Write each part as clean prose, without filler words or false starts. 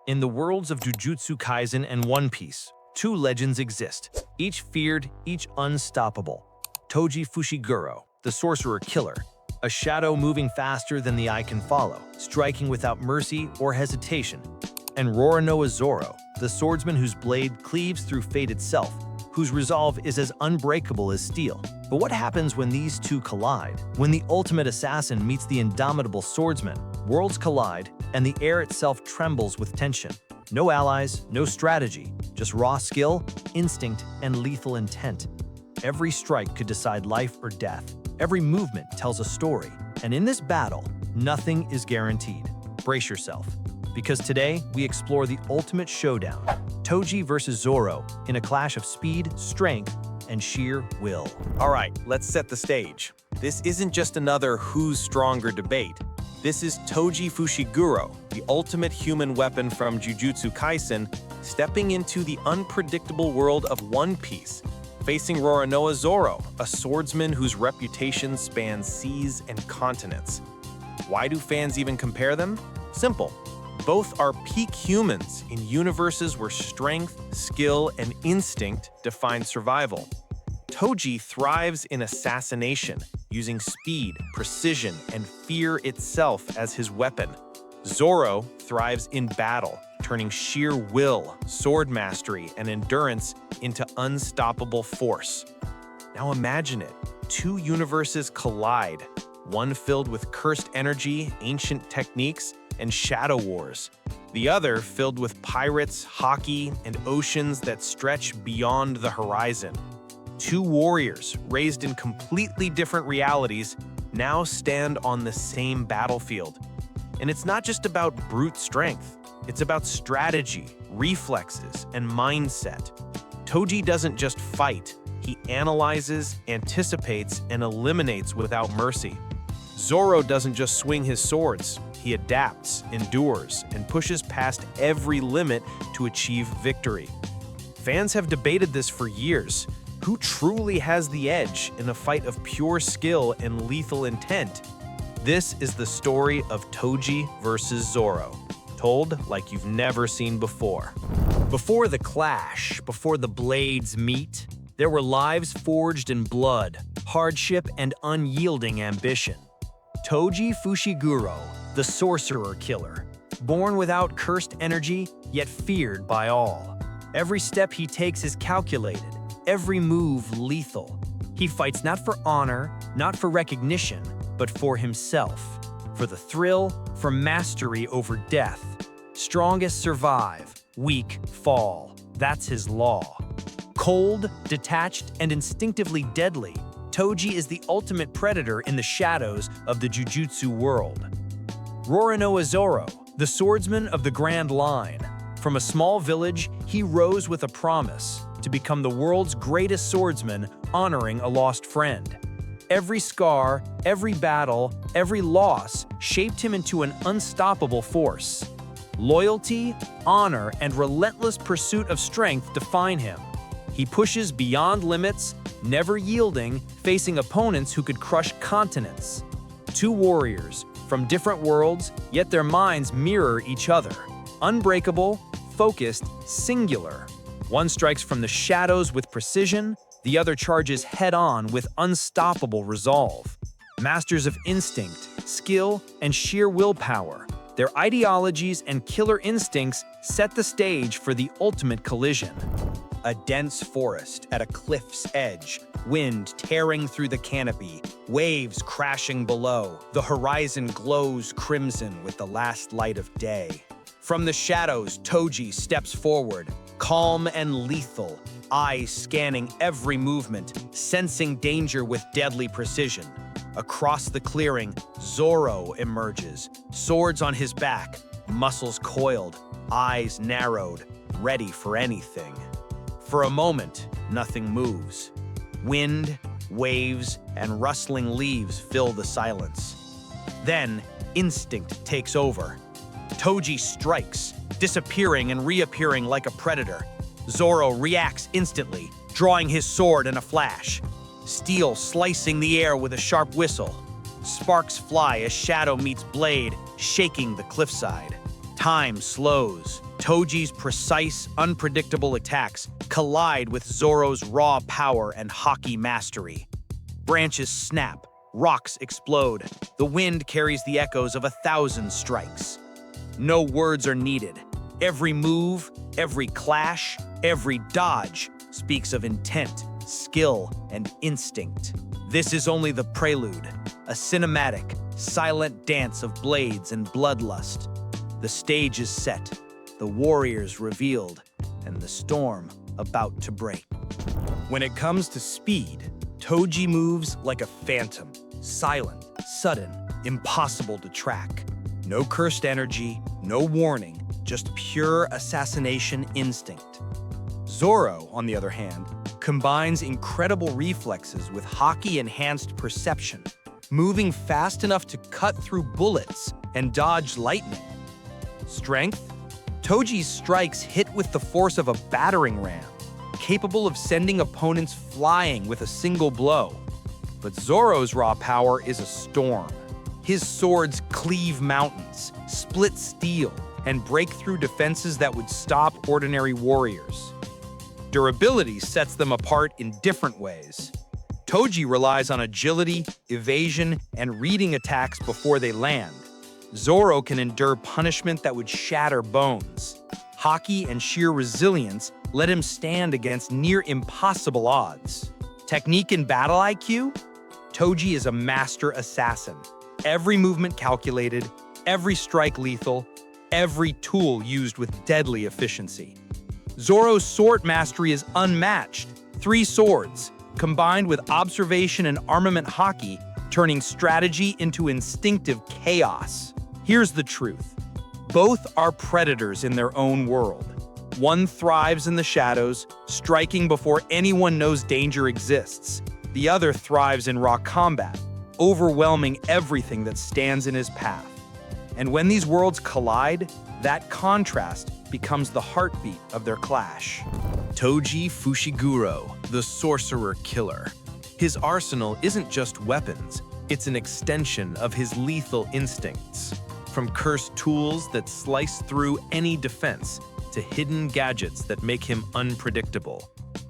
In the worlds of Jujutsu Kaisen and One Piece, two legends exist, each feared, each unstoppable. Toji Fushiguro, the Sorcerer Killer, a shadow moving faster than the eye can follow, striking without mercy or hesitation. And Roronoa Zoro, the swordsman whose blade cleaves through fate itself, whose resolve is as unbreakable as steel. But what happens when these two collide? When the ultimate assassin meets the indomitable swordsman, worlds collide, and the air itself trembles with tension. No allies, no strategy, just raw skill, instinct, and lethal intent. Every strike could decide life or death. Every movement tells a story. And in this battle, nothing is guaranteed. Brace yourself, because today we explore the ultimate showdown, Toji versus Zoro, in a clash of speed, strength, and sheer will. All right, let's set the stage. This isn't just another who's stronger debate. This is Toji Fushiguro, the ultimate human weapon from Jujutsu Kaisen, stepping into the unpredictable world of One Piece, facing Roronoa Zoro, a swordsman whose reputation spans seas and continents. Why do fans even compare them? Simple. Both are peak humans in universes where strength, skill, and instinct define survival. Toji thrives in assassination, using speed, precision, and fear itself as his weapon. Zoro thrives in battle, turning sheer will, sword mastery, and endurance into unstoppable force. Now imagine it. Two universes collide, one filled with cursed energy, ancient techniques, and shadow wars. The other filled with pirates, Haki, and oceans that stretch beyond the horizon. Two warriors, raised in completely different realities, now stand on the same battlefield. And it's not just about brute strength. It's about strategy, reflexes, and mindset. Toji doesn't just fight. He analyzes, anticipates, and eliminates without mercy. Zoro doesn't just swing his swords. He adapts, endures, and pushes past every limit to achieve victory. Fans have debated this for years. Who truly has the edge in a fight of pure skill and lethal intent? This is the story of Toji versus Zoro, told like you've never seen before. Before the clash, before the blades meet, there were lives forged in blood, hardship, and unyielding ambition. Toji Fushiguro, the Sorcerer Killer, born without cursed energy, yet feared by all. Every step he takes is calculated, every move lethal. He fights not for honor, not for recognition, but for himself, for the thrill, for mastery over death. Strongest survive, weak fall. That's his law. Cold, detached, and instinctively deadly, Toji is the ultimate predator in the shadows of the Jujutsu world. Roronoa Zoro, the swordsman of the Grand Line. From a small village, he rose with a promise to become the world's greatest swordsman, honoring a lost friend. Every scar, every battle, every loss shaped him into an unstoppable force. Loyalty, honor, and relentless pursuit of strength define him. He pushes beyond limits, never yielding, facing opponents who could crush continents. Two warriors from different worlds, yet their minds mirror each other. Unbreakable, focused, singular. One strikes from the shadows with precision, the other charges head-on with unstoppable resolve. Masters of instinct, skill, and sheer willpower, their ideologies and killer instincts set the stage for the ultimate collision. A dense forest at a cliff's edge, wind tearing through the canopy, waves crashing below. The horizon glows crimson with the last light of day. From the shadows, Toji steps forward, calm and lethal, eyes scanning every movement, sensing danger with deadly precision. Across the clearing, Zoro emerges, swords on his back, muscles coiled, eyes narrowed, ready for anything. For a moment, nothing moves. Wind, waves, and rustling leaves fill the silence. Then, instinct takes over. Toji strikes, disappearing and reappearing like a predator. Zoro reacts instantly, drawing his sword in a flash. Steel slicing the air with a sharp whistle. Sparks fly as shadow meets blade, shaking the cliffside. Time slows. Toji's precise, unpredictable attacks collide with Zoro's raw power and Haki mastery. Branches snap, rocks explode. The wind carries the echoes of 1,000 strikes. No words are needed. Every move, every clash, every dodge speaks of intent, skill, and instinct. This is only the prelude, a cinematic, silent dance of blades and bloodlust. The stage is set, the warriors revealed, and the storm about to break. When it comes to speed, Toji moves like a phantom, silent, sudden, impossible to track. No cursed energy, no warning, just pure assassination instinct. Zoro, on the other hand, combines incredible reflexes with Haki-enhanced perception, moving fast enough to cut through bullets and dodge lightning. Strength? Toji's strikes hit with the force of a battering ram, capable of sending opponents flying with a single blow. But Zoro's raw power is a storm. His swords cleave mountains, split steel, and break through defenses that would stop ordinary warriors. Durability sets them apart in different ways. Toji relies on agility, evasion, and reading attacks before they land. Zoro can endure punishment that would shatter bones. Haki and sheer resilience let him stand against near impossible odds. Technique and battle IQ? Toji is a master assassin. Every movement calculated, every strike lethal, every tool used with deadly efficiency. Zoro's sword mastery is unmatched. 3 swords, combined with observation and armament Haki, turning strategy into instinctive chaos. Here's the truth. Both are predators in their own world. One thrives in the shadows, striking before anyone knows danger exists. The other thrives in raw combat, overwhelming everything that stands in his path. And when these worlds collide, that contrast becomes the heartbeat of their clash. Toji Fushiguro, the Sorcerer Killer. His arsenal isn't just weapons, it's an extension of his lethal instincts. From cursed tools that slice through any defense to hidden gadgets that make him unpredictable,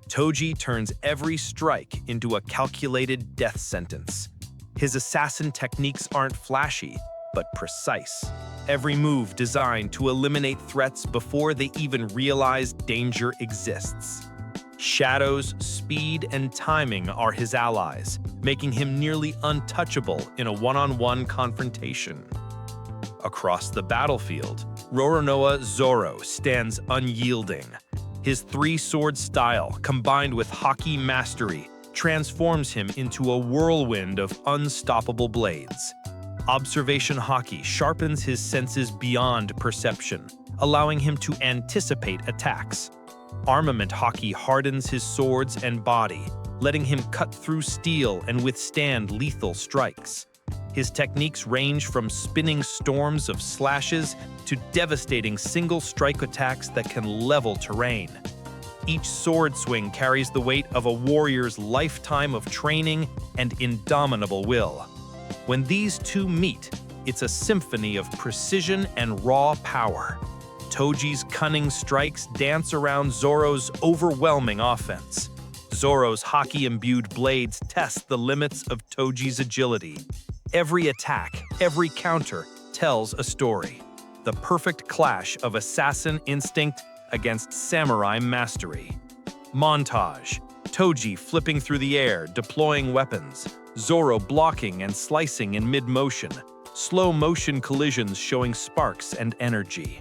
Toji turns every strike into a calculated death sentence. His assassin techniques aren't flashy, but precise. Every move designed to eliminate threats before they even realize danger exists. Shadows, speed, and timing are his allies, making him nearly untouchable in a one-on-one confrontation. Across the battlefield, Roronoa Zoro stands unyielding. His 3-sword style, combined with Haki mastery, transforms him into a whirlwind of unstoppable blades. Observation Haki sharpens his senses beyond perception, allowing him to anticipate attacks. Armament Haki hardens his swords and body, letting him cut through steel and withstand lethal strikes. His techniques range from spinning storms of slashes to devastating single-strike attacks that can level terrain. Each sword swing carries the weight of a warrior's lifetime of training and indomitable will. When these two meet, it's a symphony of precision and raw power. Toji's cunning strikes dance around Zoro's overwhelming offense. Zoro's Haki-imbued blades test the limits of Toji's agility. Every attack, every counter, tells a story. The perfect clash of assassin instinct against samurai mastery. Montage: Toji flipping through the air, deploying weapons. Zoro blocking and slicing in mid-motion. Slow-motion collisions showing sparks and energy.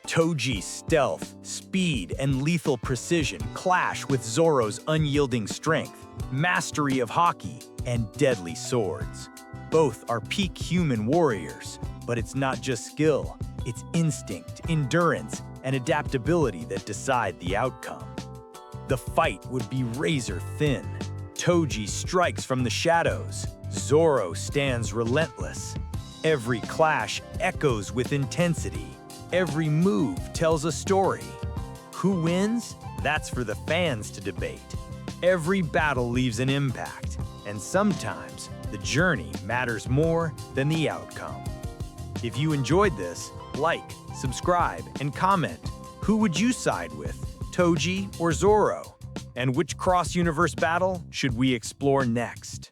Toji's stealth, speed, and lethal precision clash with Zoro's unyielding strength, mastery of Haki, and deadly swords. Both are peak human warriors, but it's not just skill, it's instinct, endurance, and adaptability that decide the outcome. The fight would be razor thin. Toji strikes from the shadows. Zoro stands relentless. Every clash echoes with intensity. Every move tells a story. Who wins? That's for the fans to debate. Every battle leaves an impact, and sometimes the journey matters more than the outcome. If you enjoyed this, like, subscribe, and comment. Who would you side with, Toji or Zoro? And which cross-universe battle should we explore next?